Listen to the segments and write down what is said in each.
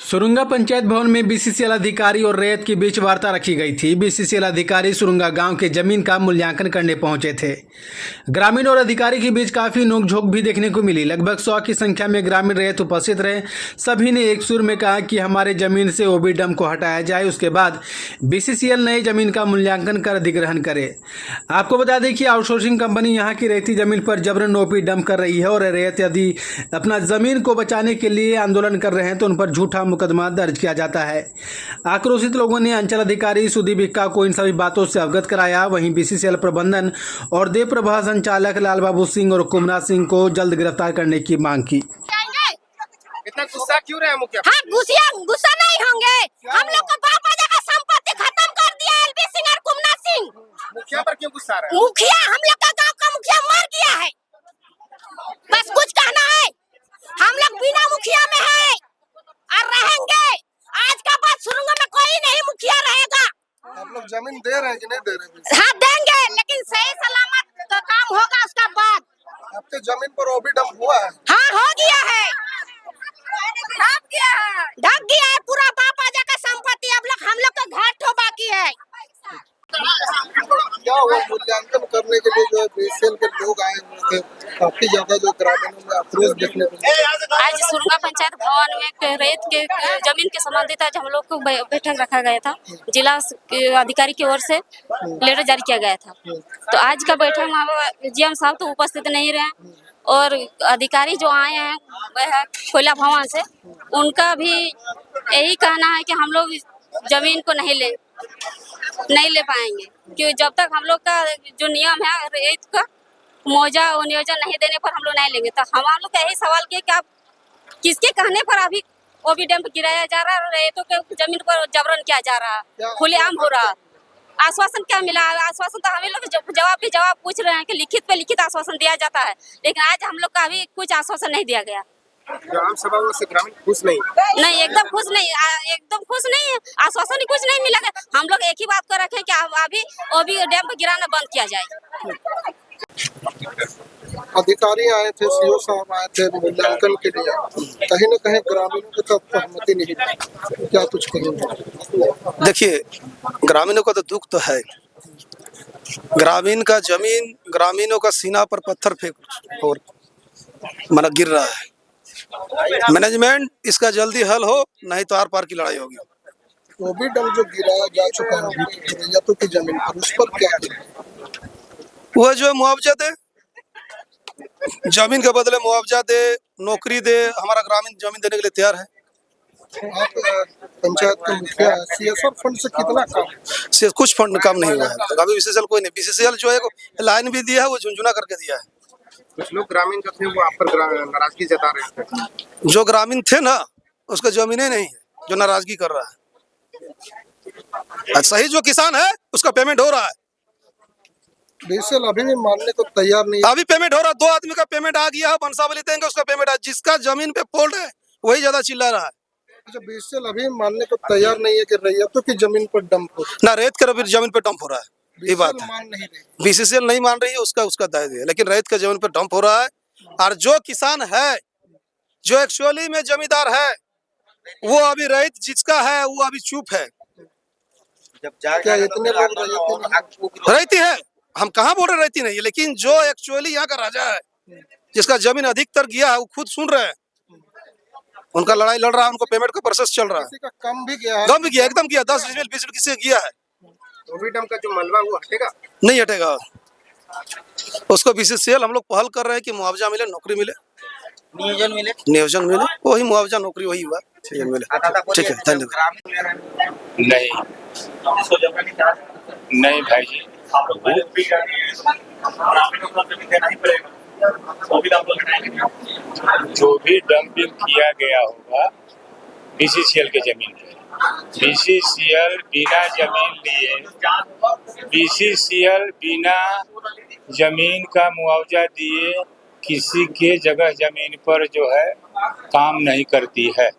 सुरुंगा पंचायत भवन में बीसीसीएल अधिकारी और रैयत के बीच वार्ता रखी गई थी। बीसीसीएल अधिकारी सुरुंगा गांव के जमीन का मूल्यांकन करने पहुंचे थे। ग्रामीण और अधिकारी के बीच काफी नोकझोंक भी देखने को मिली। लगभग 100 की संख्या में ग्रामीण रैयत उपस्थित रहे। सभी ने एक सुर में कहा कि हमारे जमीन से ओबी डंप को हटाया जाए, उसके बाद बीसीसीएल नई जमीन का मूल्यांकन कर अधिग्रहण करे। आपको बता दें कि आउटसोर्सिंग कंपनी यहाँ की रहती जमीन पर जबरन ओबी डंप कर रही है और रैयत यदि अपना जमीन को बचाने के लिए आंदोलन कर रहे हैं तो उन पर झूठा मुकदमा दर्ज किया जाता है। आक्रोशित लोगों ने अंचल अधिकारी सुदीप इक्का को इन सभी बातों से अवगत कराया। वहीं बीसीसीएल प्रबंधन और देव प्रभा संचालक लाल बाबू सिंह और कुमरा सिंह को जल्द गिरफ्तार करने की मांग की। इतना गुस्सा क्यों रहे मुखिया? हाँ, गुस्सा नहीं होंगे। हम लोग को बाप दादा का संपत्ति खत्म कर दिया एलबी सिंह और कुमरा सिंह। मुखिया पर क्यों गुस्सा रहे? मुखिया हम लोग का गांव का मुखिया मर गया है। बस कुछ कहना है, हम लोग बिना मुखिया में है और रहेंगे। आज का बाद सुरुंगा में कोई नहीं मुखिया रहेगा। आप लोग जमीन दे रहे हैं कि नहीं दे रहे? हाँ देंगे, लेकिन सही सलामत का काम होगा उसका बाद। आपके जमीन पर ओबी डंप हुआ है? हाँ हो गया है, ढक गया है पूरा बाप दादा का संपत्ति। अब लोग हम लोग का घर ठो बाकी है। क्या हुआ? मूल्यांकन करने के लिए जो है बीसीसीएल के लोग आए हुए थे, काफी ज्यादा जो ग्रामीणों में आक्रोश देखने को मिला। आज सुरुंगा पंचायत भवन में रेत के जमीन के संबंधित आज हम लोग को बैठक रखा गया था। जिला अधिकारी की ओर से लेटर जारी किया गया था। तो आज का बैठक में जीएम साहब तो उपस्थित नहीं रहे और अधिकारी जो आए हैं वह कोयला भवन से, उनका भी यही कहना है कि हम लोग जमीन को नहीं ले पाएंगे, क्योंकि जब तक हम लोग का जो नियम है रेत का मुआवजा और नियोजन नहीं देने पर हम लोग नहीं लेंगे। तो हम लोग का यही सवाल किया कि आप किसके कहने पर अभी ओबी डंप गिराया जा रहा है और रेतों के जमीन पर जबरन किया जा रहा है, खुलेआम हो रहा है। आश्वासन क्या मिला? आश्वासन तो हमें लोग जवाब पूछ रहे हैं कि लिखित आश्वासन दिया जाता है, लेकिन आज हम लोग का अभी कुछ आश्वासन नहीं दिया गया। ग्राम सभा से ग्रामीण खुश नहीं? नहीं, एकदम खुश नहीं है। आश्वासन ही कुछ नहीं मिला। हम लोग एक ही बात को रखे कि अभी ओबी डैम गिराना बंद किया जाए। अधिकारी आए थे, सीओ साहब आए थे मूल्यांकन के लिए, कहीं न कहीं ग्रामीणों की तरफ सहमति नहीं थी। क्या कुछ कहेंगे? देखिए, ग्रामीणों का तो दुख तो है। ग्रामीण का जमीन, ग्रामीणों का सीना पर पत्थर फेंक और गिर रहा है। मैनेजमेंट इसका जल्दी हल हो, नहीं तो आर पार की लड़ाई होगी। ओबी डंप जो गिराया जा चुका है रैयतों की जमीन पर, उस पर क्या करें? वह जो मुआवजा दे, जमीन के बदले मुआवजा दे, नौकरी दे। हमारा ग्रामीण जमीन देने के लिए तैयार है। आप पंचायत के मुखिया, सीएसआर फंड से कितना कम? से कुछ फंड कम नहीं हुआ है अभी। बीसीसीएल कोई नहीं, बीसीसीएल जो है लाइन भी दिया है, वो झुंझुना करके दिया है। कुछ लोग ग्रामीण जो थे वो आप पर नाराजगी जता रहे थे। जो ग्रामीण थे ना, उसका जमीनें नहीं है जो नाराजगी कर रहा है। सही जो किसान है उसका पेमेंट हो रहा है। बीसीसीएल अभी भी मानने को तैयार नहीं। अभी पेमेंट हो रहा है, 2 आदमी का पेमेंट आ गया है, बंसावली देंगे उसका पेमेंट है। जिसका जमीन पे फॉल्ट है वही ज्यादा चिल्ला रहा है। अच्छा, बीसीसीएल अभी मानने को तैयार नहीं है कि रैयतों की जमीन पर डंप हो ना, रेत के जमीन पे डंप हो रहा है। ये बात है, मान नहीं रही। बीसीसीएल नहीं मान रही है, उसका दाय है, लेकिन रेत के जमीन पे डंप हो रहा है। और जो किसान है, जो एक्चुअली में जमींदार है, वो अभी रेत जिसका है वो अभी चुप है। क्या इतने लोग रहती है? हम कहाँ बोल रहे रहती नहीं है, लेकिन जो एक्चुअली यहाँ का राजा है, जिसका जमीन अधिकतर गया है, वो खुद सुन रहे हैं। उनका लड़ाई लड़ रहा है, उनको पेमेंट का प्रोसेस चल रहा है। किसी का कम भी गया है? कम भी गया, एकदम गया। 10 डिसमिल 20 किसी का गया है। ओबी डंप का जो मलबा वो हटेगा? नहीं हटेगा। उसको बीसीसीएल हम लोग पहल कर रहे हैं कि मुआवजा मिले, नौकरी मिले, नियोजन मिले। वही मुआवजा, नौकरी वही हुआ, मिले। ठीक है, धन्यवाद। नहीं भाई जी, जो भी डंपिंग किया गया होगा बीसीसीएल के जमीन पे, बीसीसीएल बिना जमीन लिए, बीसीसीएल बिना जमीन का मुआवजा दिए किसी के जगह जमीन पर जो है काम नहीं करती है।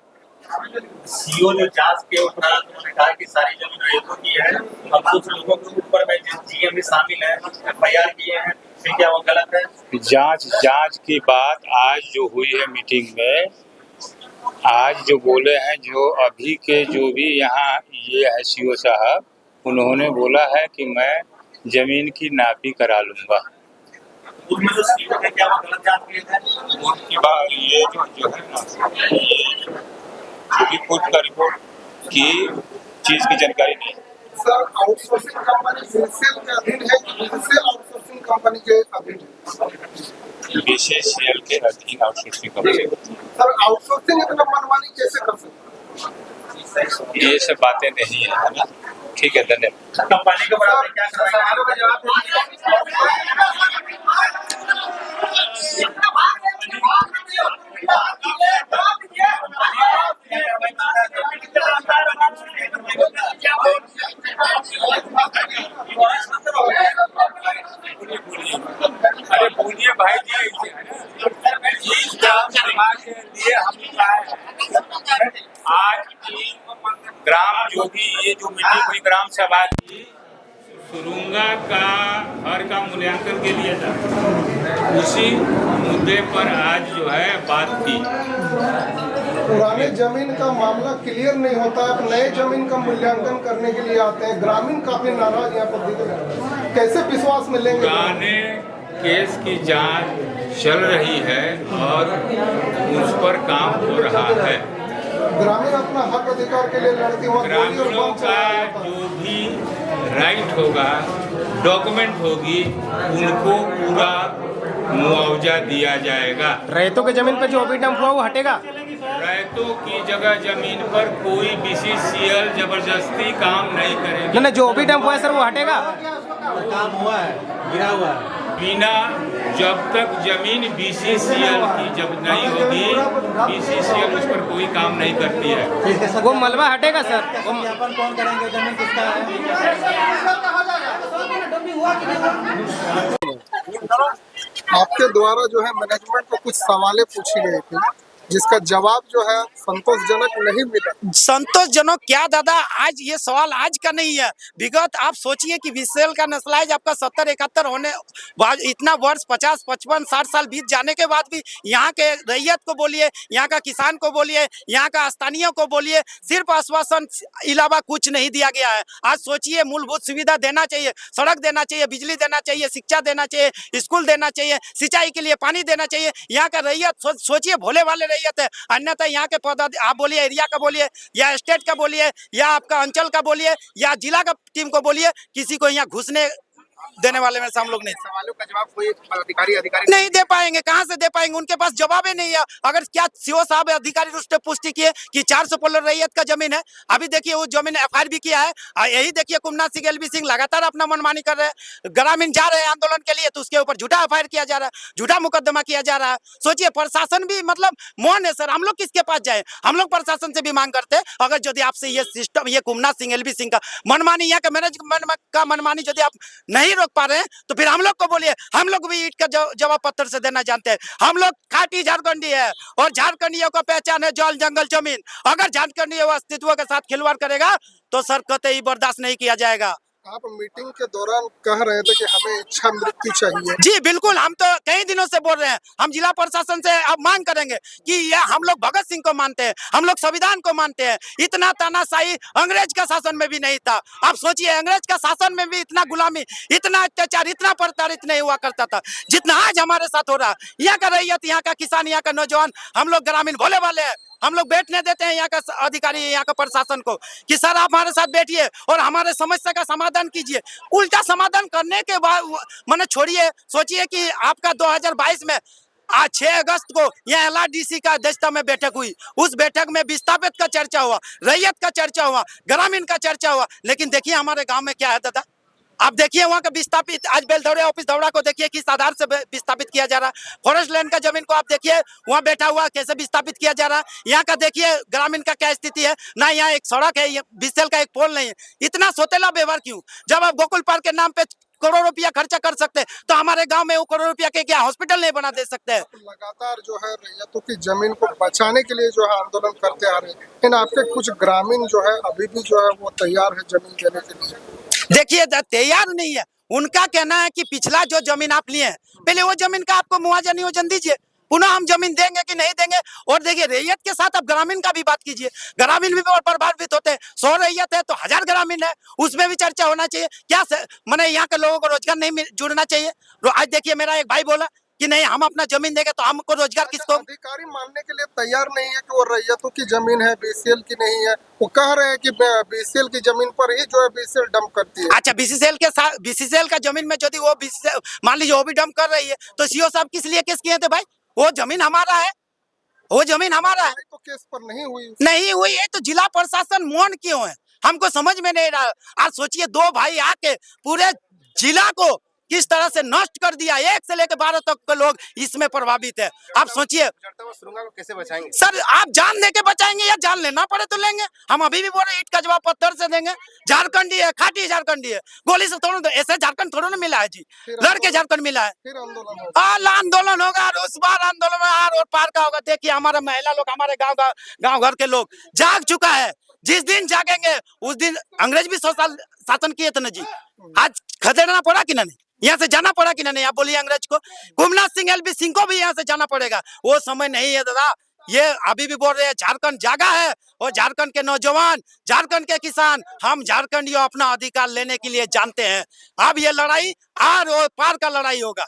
सीओ ने जांच के उपरांत उन्होंने कहा कि सारी जमीन रैयतों की है। अब कुछ लोगों के ऊपर में जीएम भी शामिल है, एफआईआर किए हैं, फिर क्या वो गलत है? जांच की बात आज जो हुई है मीटिंग में, आज जो बोले हैं, जो अभी के जो भी यहाँ ये है सीओ साहब, उन्होंने बोला है कि मैं जमीन की नापी करा लूंगा। उसमें जो सीओ है क्या वो गलत जांच किए थे? उनकी बात ये जो है ना, रिपोर्ट का रिपोर्ट की चीज की जानकारी नहीं। सर, आउटसोर्सिंग कंपनी बीसीसीएल के अधीन है कि बीसीसीएल आउटसोर्सिंग कंपनी के अधीन है? बीसीसीएल के अधीन आउटसोर्सिंग कंपनी। सर, आउटसोर्सिंग इतना मनमानी कैसे कर सकते? ये सब बातें नहीं है ना। ठीक है, धन्यवाद। कंपनी के बराबर क्या सवालों का जवाब अरे बोलिए भाई जी, इस ग्राम सभा के लिए हम आज की ग्राम जो भी ये जो मीटिंग हुई ग्राम सभा की, सुरुंगा का हर का मूल्यांकन के लिए था, उसी मुद्दे पर आज जो है बात की। पुराने जमीन का मामला क्लियर नहीं होता, आप नए जमीन का मूल्यांकन करने के लिए आते हैं। ग्रामीण काफी नाराज यहाँ पर दिख रहे हैं, कैसे विश्वास मिलेंगे? पुराने केस की जांच चल रही है और उस पर काम हो रहा है। ग्रामीण अपना हक अधिकार के लिए लड़ते हुए ग्रामीणों का जो भी राइट होगा, डॉक्यूमेंट होगी, उनको पूरा मुआवजा दिया जाएगा। रैयतों के जमीन पर जो ओपी डंप हुआ वो हटेगा? रैयतों की जगह जमीन पर कोई बीसीसीएल जबरदस्ती काम नहीं करेगी। नहीं, जो ओपी डंप हुआ है सर वो हटेगा? काम हुआ है, गिरा हुआ है। बिना जब तक जमीन बीसीसीएल की जब नहीं होगी, बीसीसीएल उस पर कोई काम नहीं करती है। वो मलबा हटेगा सर? ज्ञापन कौन करेंगे? जमीन किसका है? आपके द्वारा जो है मैनेजमेंट को कुछ सवालें पूछी गई थी, जिसका जवाब जो है संतोषजनक नहीं मिला। संतोषजनक क्या दादा, आज ये सवाल आज का नहीं है। विगत आप सोचिए कि बीसीसीएल का नेशनलाइज आपका 70-71 होने बाद इतना वर्ष 50, 55, 60 साल बीत जाने के बाद भी यहाँ के रैयत को बोलिए, यहाँ का किसान को बोलिए, यहाँ का स्थानीय को बोलिए, सिर्फ आश्वासन अलावा कुछ नहीं दिया गया है। आज सोचिए, मूलभूत सुविधा देना चाहिए, सड़क देना चाहिए, बिजली देना चाहिए, शिक्षा देना चाहिए, स्कूल देना चाहिए, सिंचाई के लिए पानी देना चाहिए। यहाँ का रैयत सोचिए भोले वाले रैयत है। अन्यथा यहाँ के पौधा आप बोलिए, एरिया का बोलिए या स्टेट का बोलिए या आपका अंचल का बोलिए या जिला का टीम को बोलिए, किसी को यहाँ घुसने देने वाले में से हम लोग नहीं। सवालों का जवाब कोई अधिकारी नहीं दे पाएंगे। कहां से दे पाएंगे? उनके पास जवाब ही नहीं है। अगर क्या सीओ साहब अधिकारी रूप से पुष्टि किए कि 400 पोलर रैयत का जमीन है? अभी देखिए वो जमीन एफआईआर भी किया है। यही देखिए कुमना सिंह, एलबी सिंह लगातार अपना मनमानी कर रहे हैं। ग्रामीण जा रहे हैं आंदोलन के लिए तो उसके ऊपर झूठा एफआईआर किया जा रहा है, झूठा मुकदमा किया जा रहा है। सोचिए, प्रशासन भी मतलब मौन है। सर, हम लोग किसके पास जाए? हम लोग प्रशासन से भी मांग करते हैं, अगर यदि आपसे ये सिस्टम, ये कुमना सिंह, एलबी सिंह का मनमानी, यहाँ का मैनेजमेंट का मनमानी यदि आप नहीं रोक पा रहे हैं तो फिर हम लोग को बोलिए। हम लोग भी ईंट का जवाब पत्थर से देना जानते हैं। हम लोग खाटी झारखंडी है और झारखंडियों का पहचान है जल, जंगल, जमीन। अगर झारखंडी अस्तित्व के साथ खिलवाड़ करेगा तो सर कतई बर्दाश्त नहीं किया जाएगा। आप मीटिंग के दौरान कह रहे थे कि हमें इच्छा मृत्यु चाहिए। जी बिल्कुल, हम तो कई दिनों से बोल रहे हैं। हम जिला प्रशासन से अब मांग करेंगे कि ये हम लोग भगत सिंह को मानते हैं, हम लोग संविधान को मानते हैं। इतना तानाशाही अंग्रेज का शासन में भी नहीं था। आप सोचिए, अंग्रेज का शासन में भी इतना गुलामी, इतना अत्याचार, इतना प्रताड़ित नहीं हुआ करता था जितना आज हमारे साथ हो रहा है। यहाँ का रैयत, यहाँ का किसान, यहाँ का नौजवान, हम लोग ग्रामीण भोले वाले हैं। हम लोग बैठने देते हैं यहाँ का अधिकारी, यहाँ का प्रशासन को कि सर आप हमारे साथ बैठिए और हमारे समस्या का समाधान कीजिए। उल्टा समाधान करने के बाद मैंने छोड़िए। सोचिए कि आपका 2022 में आज 6 अगस्त को यहाँ LRDC का अध्यक्षता में बैठक हुई। उस बैठक में विस्थापित का चर्चा हुआ, रैयत का चर्चा हुआ, ग्रामीण का चर्चा हुआ। लेकिन देखिए हमारे गाँव में क्या है दादा, आप देखिए वहाँ का विस्थापित, आज बेलदौड़े ऑफिस दौड़ा को देखिए किस आधार से विस्थापित किया जा रहा है। फॉरेस्ट लैंड का जमीन को आप देखिए वहाँ बैठा हुआ कैसे विस्थापित किया जा रहा है। यहाँ का देखिए ग्रामीण का क्या स्थिति है। ना यहाँ एक सड़क है, बीसीसीएल का एक पोल नहीं है। इतना सोतेला व्यवहार क्यों? जब आप गोकुल पार्क के नाम पे करोड़ रुपया खर्चा कर सकते हैं तो हमारे गांव में वो करोड़ रुपया के क्या हॉस्पिटल नहीं बना दे सकते हैं? लगातार जो है रैयतों की जमीन को बचाने के लिए जो है आंदोलन करते आ रहे हैं, लेकिन आपके कुछ ग्रामीण जो है अभी भी जो है वो तैयार है जमीन देने के लिए। देखिए तैयार नहीं है। उनका कहना है कि पिछला जो जमीन आप लिए हैं, पहले वो जमीन का आपको मुआवजा नियोजन दीजिए। पुनः हम जमीन देंगे कि नहीं देंगे। और देखिए रैयत के साथ अब ग्रामीण का भी बात कीजिए, ग्रामीण भी प्रभावित होते हैं। 100 रैयत है तो 1000 ग्रामीण है, उसमें भी चर्चा होना चाहिए। क्या मैंने यहाँ के लोगों को रोजगार नहीं जुड़ना चाहिए? आज देखिए मेरा एक भाई बोला कि नहीं हम अपना जमीन देंगे तो हमको रोजगार किसको? अधिकारी मानने के लिए तैयार नहीं है कि वो रैयतों की जमीन है, बीसीएल की नहीं है। वो कह रहे हैं कि बीसीएल की जमीन पर ही जो है बीसीएल डंप करती है। अच्छा, बीसीसीएल के साथ बीसीसीएल का जमीन में यदि वो मान लीजिए वो भी डंप कर रही है तो सीओ साहब किस लिए केस किए थे भाई? वो जमीन हमारा है, वो जमीन हमारा है। तो केस पर नहीं हुई है तो जिला प्रशासन मौन क्यों है? हमको समझ में नहीं रहा। आज सोचिए 2 भाई आके पूरे जिला को किस तरह से नष्ट कर दिया। 1 से लेकर 12 तक के लोग इसमें प्रभावित है। आप सोचिए सुरंगा को कैसे बचाएंगे सर, आप जान दे के बचाएंगे या जान लेना पड़े तो लेंगे? हम अभी भी बोल रहे ईंट का जवाब पत्थर से देंगे। झारखंडी है, खाटी झारखंडी है, गोली से थोड़ा ऐसे झारखंड थोड़ा ना मिला है जी, लड़के झारखंड मिला है। फिर आंदोलन आंदोलन होगा और उस बार आंदोलन में आर और पार का होगा। देखिए हमारा महिला लोग, हमारे गाँव घर के लोग जाग चुका है। जिस दिन जागेंगे उस दिन अंग्रेज भी 100 साल शासन किए थे ना जी। आज खदेड़ना पड़ा कि नहीं, यहाँ से जाना पड़ा कि नहीं? आप बोलिए अंग्रेज को। कुमनाथ सिंह, एलबी सिंह को भी यहाँ से जाना पड़ेगा। वो समय नहीं है दादा। ये अभी भी बोल रहे हैं झारखंड जागा है, और झारखंड के नौजवान, झारखंड के किसान, हम झारखंडियों अपना अधिकार लेने के लिए जानते हैं। अब ये लड़ाई आर और पार का लड़ाई होगा।